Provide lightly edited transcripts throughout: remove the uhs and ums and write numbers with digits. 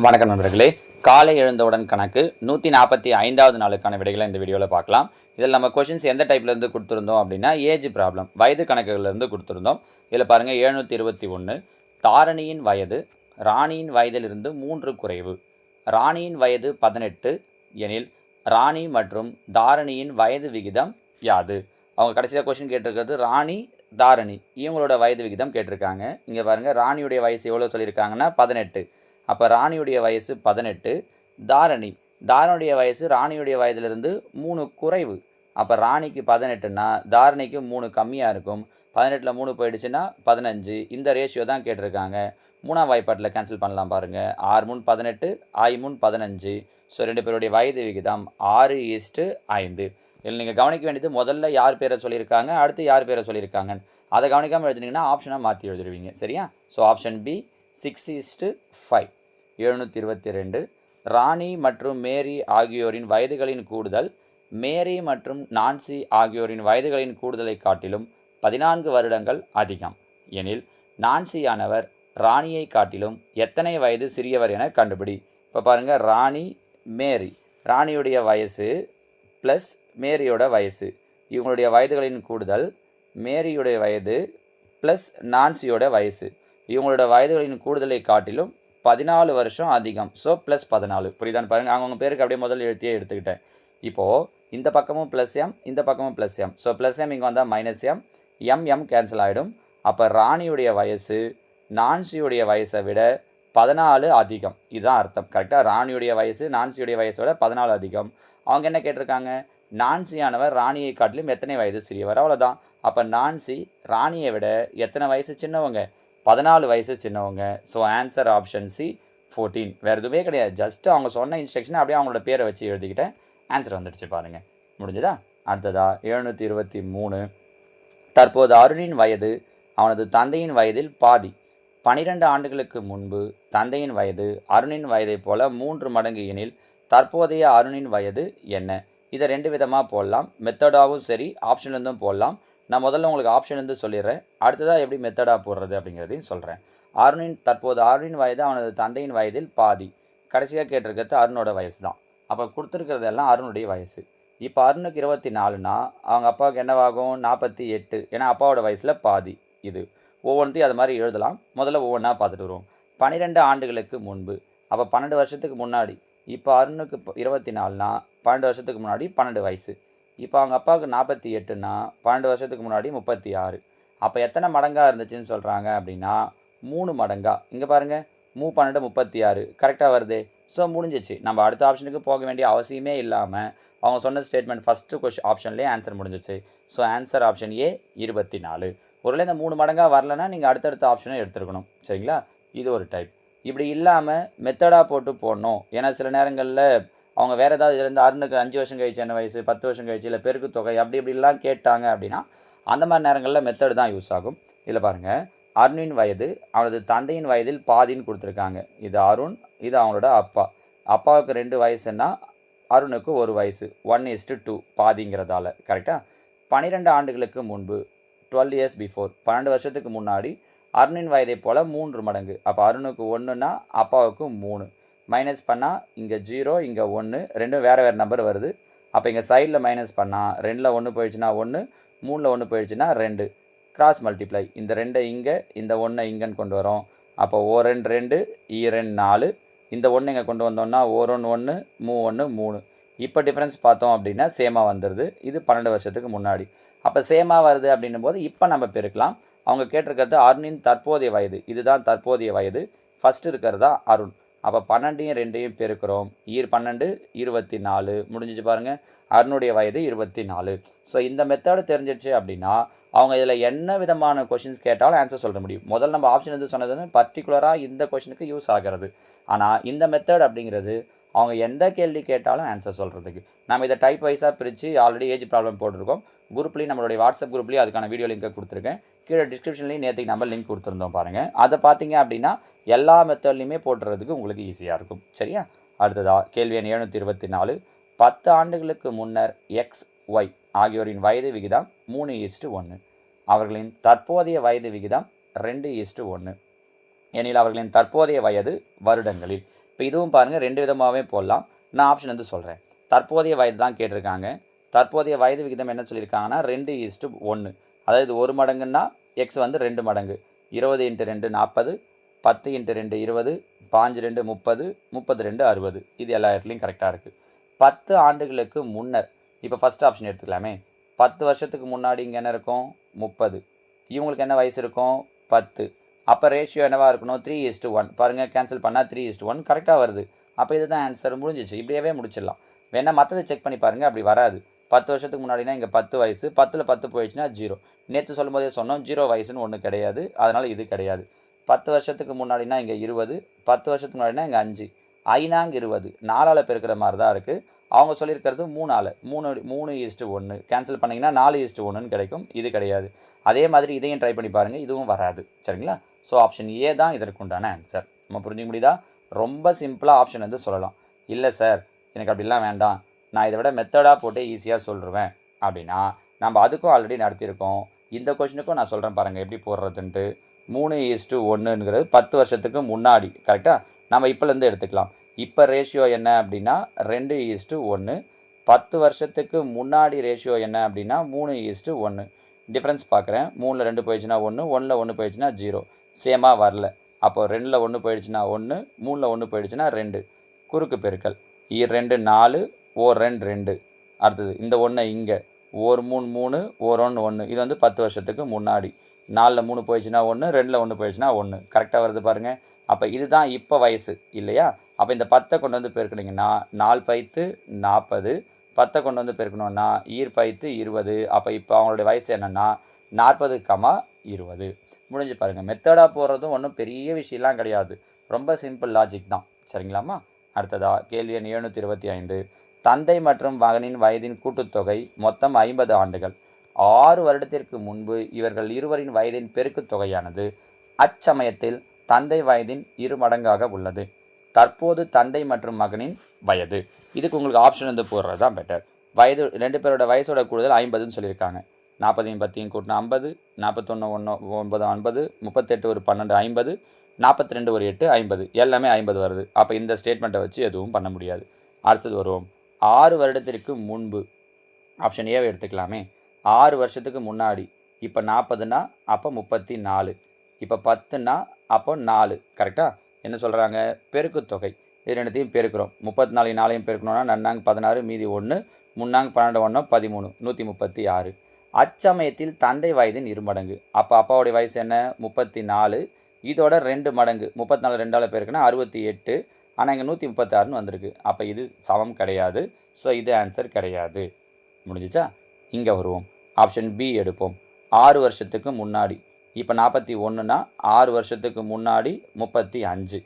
வணக்கம் நண்பர்களே. காலை எழுந்தவுடன் கணக்கு 145வது நாளுக்கான விடைகளை இந்த வீடியோவில் பார்க்கலாம். இதில் நம்ம கொஷின்ஸ் எந்த டைப்லேருந்து கொடுத்துருந்தோம் அப்படின்னா ஏஜ் ப்ராப்ளம் வயது கணக்குகள்லேருந்து கொடுத்துருந்தோம். இதில் பாருங்கள் 721 தாரணியின் வயது ராணியின் வயதிலிருந்து 3 குறைவு. ராணியின் வயது 18 எனில் ராணி மற்றும் தாரணியின் வயது விகிதம் யாது? அவங்க கடைசியாக கொஷின் கேட்டிருக்கிறது ராணி தாரணி இவங்களோட வயது விகிதம் கேட்டிருக்காங்க. இங்கே பாருங்கள் ராணியுடைய வயசு எவ்வளோ சொல்லியிருக்காங்கன்னா 18. அப்போ ராணியுடைய வயசு 18, தாரணியுடைய வயசு ராணியுடைய வயதிலிருந்து 3 குறைவு. அப்போ ராணிக்கு 18னா தாரணிக்கு 3 கம்மியாக இருக்கும். 18ல் 3 போயிடுச்சுன்னா 15. இந்த ரேஷியோ தான் கேட்டிருக்காங்க. 3ஆம் வாய்ப்பாட்டில் கேன்சல் பண்ணலாம் பாருங்கள். 6 முன் 18, 5 முன் 15. ஸோ 2 பேருடைய வயது விகிதம் 6:5. இதில் நீங்கள் கவனிக்க வேண்டியது முதல்ல யார் பேரை சொல்லியிருக்காங்க, அடுத்து யார் பேரை சொல்லியிருக்காங்க, அதை கவனிக்காமல் எழுதுனீங்கன்னா ஆப்ஷனாக மாற்றி எழுதிடுவீங்க. சரியா? So option B 6:5. 722 ராணி மற்றும் மேரி ஆகியோரின் வயதுகளின் கூடுதல் மேரி மற்றும் நான்சி ஆகியோரின் வயதுகளின் கூடுதலை காட்டிலும் 14 வருடங்கள் அதிகம் எனில் நான்சியானவர் ராணியை காட்டிலும் எத்தனை வயது சிறியவர் என கண்டுபிடி. இப்போ பாருங்கள், ராணி மேரி, ராணியுடைய வயசு ப்ளஸ் மேரியோட வயசு, இவங்களுடைய வயதுகளின் கூடுதல் மேரியுடைய வயது ப்ளஸ் நான்சியோட வயசு, இவங்களோட வயதுகளின் கூடுதலை காட்டிலும் 14 வருஷம் அதிகம். So plus 14. புரியுதான்னு பாருங்கள். அவங்க பேருக்கு அப்படியே முதல் எழுத்தியே எடுத்துக்கிட்டேன். இப்போது இந்த பக்கமும் ப்ளஸ் எம், இந்த பக்கமும் plus M. So plus M இங்கே வந்தால் மைனஸ் எம், எம் கேன்சல் ஆகிடும். அப்போ ராணியுடைய வயசு நான்சியுடைய வயசை விட 14 அதிகம். இதுதான் அர்த்தம். கரெக்டாக? ராணியுடைய வயசு நான்சியுடைய வயசை விட 14 அதிகம். அவங்க என்ன கேட்டிருக்காங்க? நான்சியானவர் ராணியை காட்டிலும் எத்தனை வயது சிறியவர், அவ்வளோதான். அப்போ நான்சி ராணியை விட எத்தனை வயசு சின்னவங்க? 14 வயசு சின்னவங்க. So answer option C 14. வேறு எதுவுமே கிடையாது. ஜஸ்ட் அவங்க சொன்ன இன்ஸ்ட்ரக்ஷனை அப்படியே அவங்களோட பேரை வச்சு எழுதிக்கிட்டேன். ஆன்சர் வந்துடுச்சு பாருங்கள். முடிஞ்சதா? அடுத்ததா 723 தற்போது அருணின் வயது அவனது தந்தையின் வயதில் பாதி. 12 ஆண்டுகளுக்கு முன்பு தந்தையின் வயது அருணின் வயதைப் போல 3 மடங்கு எனில் தற்போதைய அருணின் வயது என்ன? இதை 2 விதமாக போடலாம். மெத்தடாகவும் சரி, ஆப்ஷன்லேருந்தும் போடலாம். நான் முதல்ல உங்களுக்கு ஆப்ஷன்லேருந்து சொல்லிடுறேன். அடுத்ததாக எப்படி மெத்தடாக போடுறது அப்படிங்கிறதையும் சொல்கிறேன். தற்போது அருணின் வயது அவனது தந்தையின் வயதில் பாதி. கடைசியாக கேட்டிருக்கிறது அருணோட வயசு தான். அப்போ கொடுத்துருக்கிறது எல்லாம் அருணுடைய வயசு. இப்போ அருணுக்கு 24னா அவங்க அப்பாவுக்கு என்னவாகும்? 48. ஏன்னா அப்பாவோட வயசில் பாதி. இது ஒவ்வொன்றையும் அது மாதிரி எழுதலாம். முதல்ல ஒவ்வொன்றா பார்த்துட்டு வருவோம். 12 ஆண்டுகளுக்கு முன்பு, அப்போ 12 வருஷத்துக்கு முன்னாடி. இப்போ அருணுக்கு 24னா 12 வருஷத்துக்கு முன்னாடி 12 வயசு. இப்போ அவங்க அப்பாவுக்கு 48னா 12 வருஷத்துக்கு முன்னாடி 36. அப்போ எத்தனை மடங்காக இருந்துச்சுன்னு சொல்கிறாங்க அப்படின்னா 3 மடங்கா. இங்கே பாருங்கள், 12 36 கரெக்டாக வருது. ஸோ முடிஞ்சிச்சு. நம்ம அடுத்த ஆப்ஷனுக்கு போக வேண்டிய அவசியமே இல்லாமல் அவங்க சொன்ன ஸ்டேட்மெண்ட் ஃபஸ்ட்டு ஆப்ஷன்லேயே ஆன்சர் முடிஞ்சிச்சு. So answer option A 24. ஒருவேளை இந்த 3 மடங்காக வரலன்னா நீங்கள் அடுத்தடுத்த ஆப்ஷனை எடுத்துருக்கணும். சரிங்களா? இது ஒரு டைப். இப்படி இல்லாமல் மெத்தடாக போட்டு போடணும். ஏன்னா சில நேரங்களில் அவங்க வேறு ஏதாவது இருந்து அருணுக்கு 5 வருஷம் கழிச்சு என்ன வயசு, 10 வருஷம் கழிச்சு, இல்லை பெருக்கு தொகை அப்படி இப்படிலாம் கேட்டாங்க அப்படின்னா அந்த மாதிரி நேரங்களில் மெத்தடு தான் யூஸ் ஆகும். இதில் பாருங்கள், அருணின் வயது அவனது தந்தையின் வயதில் பாதின்னு கொடுத்துருக்காங்க. இது அருண், இது அவங்களோட அப்பா. அப்பாவுக்கு 2 வயசுன்னா அருணுக்கு 1 வயசு. 1:2 பாதிங்கிறதால. கரெக்டாக? 12 ஆண்டுகளுக்கு முன்பு 12 இயர்ஸ் பிஃபோர், 12 வருஷத்துக்கு முன்னாடி அருணின் வயதை போல் 3 மடங்கு. அப்போ அருணுக்கு 1னா அப்பாவுக்கு 3. மைனஸ் பண்ணால் இங்கே 0, இங்கே 1, ரெண்டும் வேறு நம்பர் வருது. அப்போ இங்கே சைடில் மைனஸ் பண்ணால் 2ல் 1 போயிடுச்சுன்னா 1, 3ல் 1 போயிடுச்சுன்னா 2. கிராஸ் மல்டிப்ளை, இந்த 2 இங்கே, இந்த 1 இங்கேன்னு கொண்டு வரோம். அப்போ O2 2, E2 4, இந்த 1 இங்கே கொண்டு வந்தோம்னா O1 1, மூ1 3. இப்போ டிஃப்ரென்ஸ் பார்த்தோம் அப்படின்னா சேமாக வந்துடுது. இது 12 வருஷத்துக்கு முன்னாடி. அப்போ சேமாக வருது அப்படின்னும் போது இப்போ நம்ம பெருக்கலாம். அவங்க கேட்டிருக்கிறது அருணின் தற்போதைய வயது. இதுதான் தற்போதைய வயது. ஃபஸ்ட்டு இருக்கிறது தான் அருண். அப்போ 12யும் 2யும் பெருக்கிறோம். 12 24. முடிஞ்சிச்சு பாருங்கள். அருணுடைய வயது 24. ஸோ இந்த மெத்தடு தெரிஞ்சிடுச்சு அப்படின்னா அவங்க இதில் என்ன விதமான கொஷின்ஸ் கேட்டாலும் ஆன்சர் சொல்ல முடியும். முதல்ல நம்ம ஆப்ஷன் எது சொன்னது வந்து பர்டிகுலராக இந்த கொஷினுக்கு யூஸ் ஆகிறது. ஆனால் இந்த மெத்தட் அப்படிங்கிறது அவங்க எந்த கேள்வி கேட்டாலும் ஆன்சர் சொல்கிறதுக்கு. நம்ம இதை டைப் வைஸாக பிரித்து ஆல்ரெடி ஏஜ் ப்ராப்ளம் போட்டிருக்கோம். குரூப்லேயும் நம்மளுடைய வாட்ஸ்அப் குரூப்லேயும் அதுக்கான வீடியோ லிங்கை கொடுத்துருக்கேன். கீழே டிஸ்கிரிப்ஷன்லேயும் நேற்றுக்கு நம்ம லிங்க் கொடுத்துருந்தோம் பாருங்கள். அதை பார்த்தீங்க அப்படின்னா எல்லா மெத்தட்லையுமே போட்டுறதுக்கு உங்களுக்கு ஈஸியாக இருக்கும். சரியா? அடுத்ததாக கேள்வி எண் 724 10 ஆண்டுகளுக்கு முன்னர் எக்ஸ் ஒய் ஆகியோரின் வயது விகிதம் 3:1. அவர்களின் தற்போதைய வயது விகிதம் 2:1 எனில் அவர்களின் தற்போதைய வயது வருடங்களில். இப்போ இதுவும் பாருங்கள் 2 விதமாகவே போடலாம். நான் ஆப்ஷன் வந்து சொல்கிறேன். தற்போதைய வயது தான் கேட்டிருக்காங்க. தற்போதைய வயது விகிதம் என்ன சொல்லியிருக்காங்கன்னா 2:1. அதாவது 1 மடங்குன்னா எக்ஸ் வந்து 2 மடங்கு. 20 × 2 40, 10 × 2 20, 5 2 30, 32 60. இது எல்லா இடத்துலையும் கரெக்டாக இருக்குது. 10 ஆண்டுகளுக்கு முன்னர், இப்போ ஃபஸ்ட் ஆப்ஷன் எடுத்துக்கலாமே. 10 வருஷத்துக்கு முன்னாடி இங்கே என்ன இருக்கும்? 30. இவங்களுக்கு என்ன வயசு இருக்கும்? 10. அப்போ ரேஷியோ என்னவாக இருக்கணும்? 3:1. பாருங்கள், கேன்சல் பண்ணால் 3:1 கரெக்டாக வருது. அப்போ இதுதான் ஆன்சர், முடிஞ்சிச்சு. இப்படியே முடிச்சிடலாம். வேணால் மற்றதை செக் பண்ணி பாருங்கள், அப்படி வராது. 10 வருஷத்துக்கு முன்னாடினா இங்கே 10 வயசு, 10ல் 10 போயிடுச்சுன்னா 0. நேற்று சொல்லும் போதே சொன்னோம் 0 வயசுன்னு ஒன்று கிடையாது, அதனால் இது கிடையாது. 10 வருஷத்துக்கு முன்னாடினா இங்கே 20, 10 வருஷத்துக்கு முன்னாடினா இங்கே 5. 5 20, 4ஆல் பெருக்கிற மாதிரி தான் இருக்குது. அவங்க சொல்லியிருக்கிறது 3ஆல், 3:1. கேன்சல் பண்ணிங்கன்னா 4:1ன்னு கிடைக்கும். இது கிடையாது. அதே மாதிரி இதையும் ட்ரை பண்ணி பாருங்கள், இதுவும் வராது. சரிங்களா? ஸோ ஆப்ஷன் ஏ தான் இதற்குண்டான ஆன்சர். நம்ம புரிஞ்சுக்க முடியுதா? ரொம்ப சிம்பிளாக ஆப்ஷன் வந்து சொல்லலாம். இல்லை சார், எனக்கு அப்படிலாம் வேண்டாம், நான் இதை விட மெத்தடாக போட்டு ஈஸியாக சொல்லிடுவேன் அப்படின்னா, நம்ம அதுக்கும் ஆல்ரெடி நடத்தியிருக்கோம். இந்த கொஷினுக்கும் நான் சொல்கிறேன் பாருங்கள் எப்படி போடுறதுன்ட்டு. 3:1ங்கிறது 10 வருஷத்துக்கு முன்னாடி, கரெக்டாக? நம்ம இப்போலேருந்து எடுத்துக்கலாம். இப்போ ரேஷியோ என்ன அப்படின்னா 2:1. 10 வருஷத்துக்கு முன்னாடி ரேஷியோ என்ன அப்படின்னா 3:1. டிஃப்ரென்ஸ் பார்க்குறேன். 3ல் 2 போயிடுச்சுன்னா 1, 1ல் 1 போயிடுச்சுன்னா 0. சேமாக வரல. அப்போது 2ல் 1 போயிடுச்சுன்னா 1, 3ல் 1 போயிடுச்சுன்னா 2. குறுக்கு பெருக்கல். 2 4, 1 2. அடுத்தது இந்த 1 இங்கே 1 3 3, 1 1. இது வந்து 10 வருஷத்துக்கு முன்னாடி. 4ல் 3 போயிடுச்சுன்னா 1, 2ல் 1 போயிடுச்சுன்னா 1. கரெக்டாக வருது பாருங்கள். அப்போ இதுதான் இப்போ வயசு இல்லையா? அப்போ இந்த 10 கொண்டு வந்து பெருக்குனிங்கன்னா 4 பைத்து 40, 10 கொண்டு வந்து பெருக்கணுன்னா 20. அப்போ இப்போ அவங்களுடைய வயசு என்னென்னா 40,20. முடிஞ்சு பாருங்கள். மெத்தடாக போடுறதும் ஒன்றும் பெரிய விஷயம்லாம் கிடையாது, ரொம்ப சிம்பிள் லாஜிக் தான். சரிங்களாம்மா? அடுத்ததா கேள்வி எண் 725. தந்தை மற்றும் மகனின் வயதின் கூட்டுத்தொகை மொத்தம் 50 ஆண்டுகள். 6 வருடத்திற்கு முன்பு இவர்கள் இருவரின் வயதின் பெருக்குத் தொகையானது அச்சமயத்தில் தந்தை வயதின் 2 மடங்காக உள்ளது. தற்போது தந்தை மற்றும் மகனின் வயது. இதுக்கு உங்களுக்கு ஆப்ஷன் வந்து போடுறது தான் பெட்டர். வயது 2 பேரோட வயசோட கூடுதல் 50ன்னு சொல்லியிருக்காங்க. 40 10 கூட்டினா 50, 41 1 9 50, 38 ஒரு 12 50, 42 ஒரு 8 50. எல்லாமே 50 வருது. அப்போ இந்த ஸ்டேட்மெண்ட்டை வச்சு எதுவும் பண்ண முடியாது. அடுத்தது வருவோம். 6 வருடத்திற்கு முன்பு, ஆப்ஷன் ஏவை எடுத்துக்கலாமே. 6 வருஷத்துக்கு முன்னாடி, இப்போ 40னா அப்போ 34, இப்போ 10னா அப்போ 4. கரெக்டாக? என்ன சொல்கிறாங்க? பெருக்குத்தொகை. இது ரெண்டுத்தையும் பெருக்கிறோம். 34 4ஐயும் பெருக்கணும்னா நன்னாங்க 16, மீதி 1, முன்னாங்க 12 1 13, 136. அச்சமயத்தில் தந்தை வயதின் 2 மடங்கு. அப்போ அப்பாவுடைய வயசு என்ன? 34. இதோட 2 மடங்கு. 34 2ஆல் பெருக்குனா 68. ஆனால் இங்கே 136ன்னு வந்திருக்கு. அப்போ இது சமம் கிடையாது. ஸோ இது ஆன்சர் கிடையாது. முடிஞ்சிச்சா? இங்கே வருவோம். ஆப்ஷன் பி எடுப்போம். 6 வருஷத்துக்கு முன்னாடி. இப்போ 41னா 6 வருஷத்துக்கு முன்னாடி 35.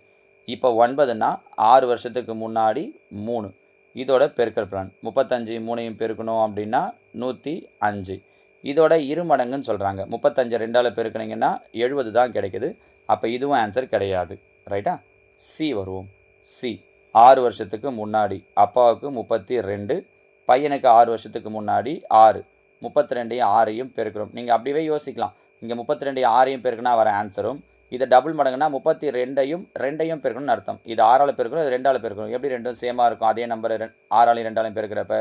இப்போ 9னா 6 வருஷத்துக்கு முன்னாடி 3. இதோட பெருக்கல் பலன் 35 3ஐயும் பெருக்கணும் அப்படின்னா 105. இதோட 2 மடங்குன்னு சொல்கிறாங்க. 35 2ஆல் பெருக்கினீங்கன்னா 70 தான் கிடைக்குது. அப்போ இதுவும் ஆன்சர் கிடையாது. ரைட்டா? சி வருவோம். சி 6 வருஷத்துக்கு முன்னாடி அப்பாவுக்கு 32, பையனுக்கு 6 வருஷத்துக்கு முன்னாடி 6. 32ஐயும் 6ஐயும் பெருக்கிறோம். நீங்கள் அப்படியே யோசிக்கலாம். இங்கே 32 6ஐயும் பெருக்குனா வர ஆன்சரும், இதை டபுள் மடங்குனா 32ஐயும் 2ஐயும் பெருக்கணும்னு அர்த்தம். இது 6ஆல் பெருக்கணும், இது 2ஆல் பெருக்கணும். எப்படி ரெண்டும் சேமாக இருக்கும்? அதே நம்பர் 6ஆலையும் 2ஆலையும் பெருக்கிறப்ப.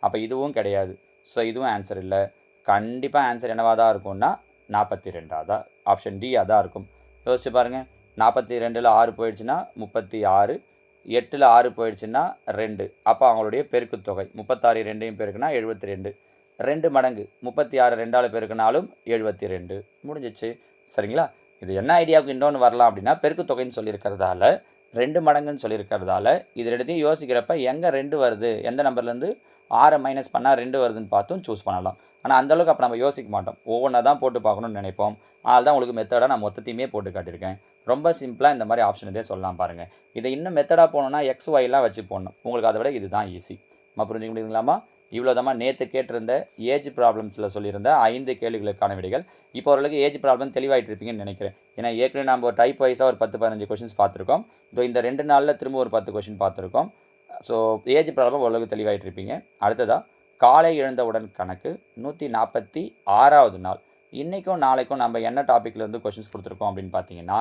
அப்போ இதுவும் கிடையாது. ஸோ இதுவும் ஆன்சர் இல்லை. கண்டிப்பாக ஆன்சர் என்னவாக தான் இருக்கும்னா 42 தான். ஆப்ஷன் டி அதான் இருக்கும். யோசிச்சு பாருங்கள். 42ல் 6 போயிடுச்சுன்னா 36, 8ல் 6 போயிடுச்சுன்னா 2. அப்போ அவங்களுடைய பெருக்குத்தொகை 36 2ஐயும் பெருக்குனா 72. 2 மடங்கு 36 2ஆல் பெருக்கினாலும் 72. முடிஞ்சிச்சு. சரிங்களா? இது என்ன ஐடியாவுக்கு இன்னொன்று வரலாம் அப்படின்னா, பெருக்குத்தொகைன்னு சொல்லியிருக்கிறதால 2 மடங்குன்னு சொல்லியிருக்கிறதால இது ரெண்டுத்தையும் யோசிக்கிறப்ப எங்கே 2 வருது, எந்த நம்பர்லேருந்து 6 மைனஸ் பண்ணால் 2 வருதுன்னு பார்த்தும் சூஸ் பண்ணலாம். ஆனால் அந்தளவுக்கு அப்போ நம்ம யோசிக்க மாட்டோம். ஒவ்வொன்றா தான் போட்டு பார்க்கணும்னு நினைப்போம். அதுதான் உங்களுக்கு மெத்தடாக நான் மொத்தத்தையுமே போட்டு காட்டியிருக்கேன். ரொம்ப சிம்பிளாக இந்த மாதிரி ஆப்ஷன் இதே சொல்லலாம் பாருங்கள். இதை இன்னும் மெத்தடாக போகணுன்னா எக்ஸ் ஒய்லாம் வச்சு போடணும். உங்களுக்கு அதை விட இதுதான் ஈஸி. நம்ம புரிஞ்சுக்க முடியுங்களாமா? இவ்வளோதாம்மா நேற்று கேட்டிருந்த ஏஜ் ப்ராப்ளம்ஸில் சொல்லியிருந்த 5 கேள்விகளுக்கான விடைகள். இப்போ ஓரளவுக்கு ஏஜ் ப்ராப்ளம் தெளிவாகிட்டு இருப்பீங்கன்னு நினைக்கிறேன். ஏன்னா ஏற்கனவே நம்ம ஒரு டைப் வைஸாக ஒரு 10-15 கொஷின்ஸ் பார்த்துருக்கோம். இந்த 2 நாளில் திரும்ப ஒரு 10 கொஷின் பார்த்துருக்கோம். ஸோ ஏஜ் ப்ராப்ளம் ஓரளவுக்கு தெளிவாகிட்டு இருப்பீங்க. அடுத்ததாக காலை எழுந்தவுடன் கணக்கு 146வது நாள். இன்றைக்கும் நாளைக்கும் நம்ம என்ன டாப்பிக்லேருந்து கொஷின்ஸ் கொடுத்துருக்கோம் அப்படின்னு பார்த்தீங்கன்னா,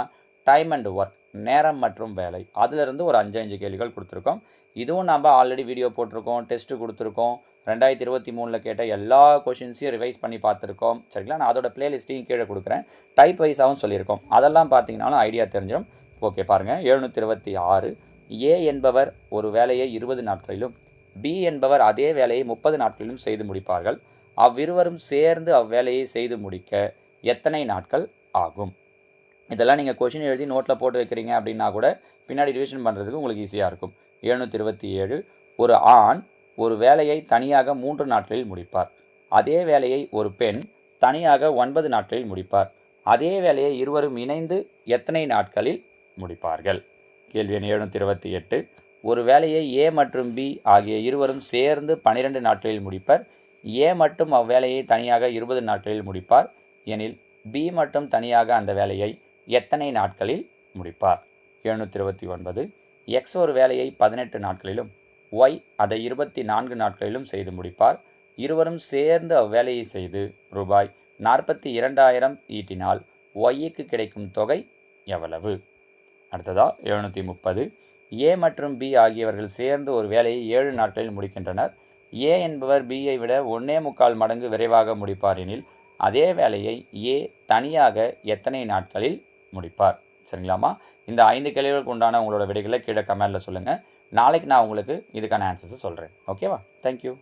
டைம் அண்ட் ஒர்க். நேரம் மற்றும் வேலை அதிலிருந்து ஒரு 5 கேள்விகள் கொடுத்துருக்கோம். இதுவும் நம்ம ஆல்ரெடி வீடியோ போட்டிருக்கோம், டெஸ்ட்டு கொடுத்துருக்கோம். 2023 கேட்ட எல்லா கொஷின்ஸையும் ரிவைஸ் பண்ணி பார்த்துருக்கோம். சரிங்களா? நான் அதோட பிளேலிஸ்ட்டையும் கீழே கொடுக்குறேன். டைப் வைஸாகவும் சொல்லியிருக்கோம். அதெல்லாம் பார்த்தீங்கன்னாலும் ஐடியா தெரிஞ்சிடும். ஓகே பாருங்கள், 726 ஏ என்பவர் ஒரு வேலையை 20 நாட்களிலும் பி என்பவர் அதே வேலையை 30 நாட்களிலும் செய்து முடிப்பார்கள். அவ்விருவரும் சேர்ந்து அவ்வேலையை செய்து முடிக்க எத்தனை நாட்கள் ஆகும்? இதெல்லாம் நீங்கள் கொஷின் எழுதி நோட்டில் போட்டு வைக்கிறீங்க அப்படின்னா கூட பின்னாடி ரிவிஷன் பண்ணுறதுக்கு உங்களுக்கு ஈஸியாக இருக்கும். 727 ஒரு ஆண் ஒரு வேலையை தனியாக 3 நாட்களில் முடிப்பார். அதே வேலையை ஒரு பெண் தனியாக 9 நாட்களில் முடிப்பார். அதே வேலையை இருவரும் இணைந்து எத்தனை நாட்களில் முடிப்பார்கள்? கேள்வி எண் 728 ஒரு வேலையை ஏ மற்றும் பி ஆகிய இருவரும் சேர்ந்து 12 நாட்களில் முடிப்பர். ஏ மட்டும் அவ்வேலையை தனியாக 20 நாட்களில் முடிப்பார் எனில் பி மட்டும் தனியாக அந்த வேலையை எத்தனை நாட்களில் முடிப்பார்? 729 எக்ஸ் ஒரு வேலையை 18 நாட்களிலும் ஒய் அதை 24 நாட்களிலும் செய்து முடிப்பார். இருவரும் சேர்ந்து அவ்வேலையை செய்து ரூபாய் 42,000 ஈட்டினால் ஒய்க்கு கிடைக்கும் தொகை எவ்வளவு? அடுத்ததா 730 ஏ மற்றும் பி ஆகியவர்கள் சேர்ந்து ஒரு வேலையை 7 நாட்களில் முடிக்கின்றனர். ஏ என்பவர் பியை விட 1.25 மடங்கு விரைவாக முடிப்பார் எனில் அதே வேலையை ஏ தனியாக எத்தனை நாட்களில் முடிப்பார்? சரிங்களாம்மா? இந்த 5 கேள்விகளுக்கு உண்டான உங்களோட விடைகளை கீழே கமெண்டில் சொல்லுங்கள். நாளைக்கு நான் உங்களுக்கு இதுக்கான ஆன்சர்ஸை சொல்கிறேன். ஓகேவா? தேங்க்யூ.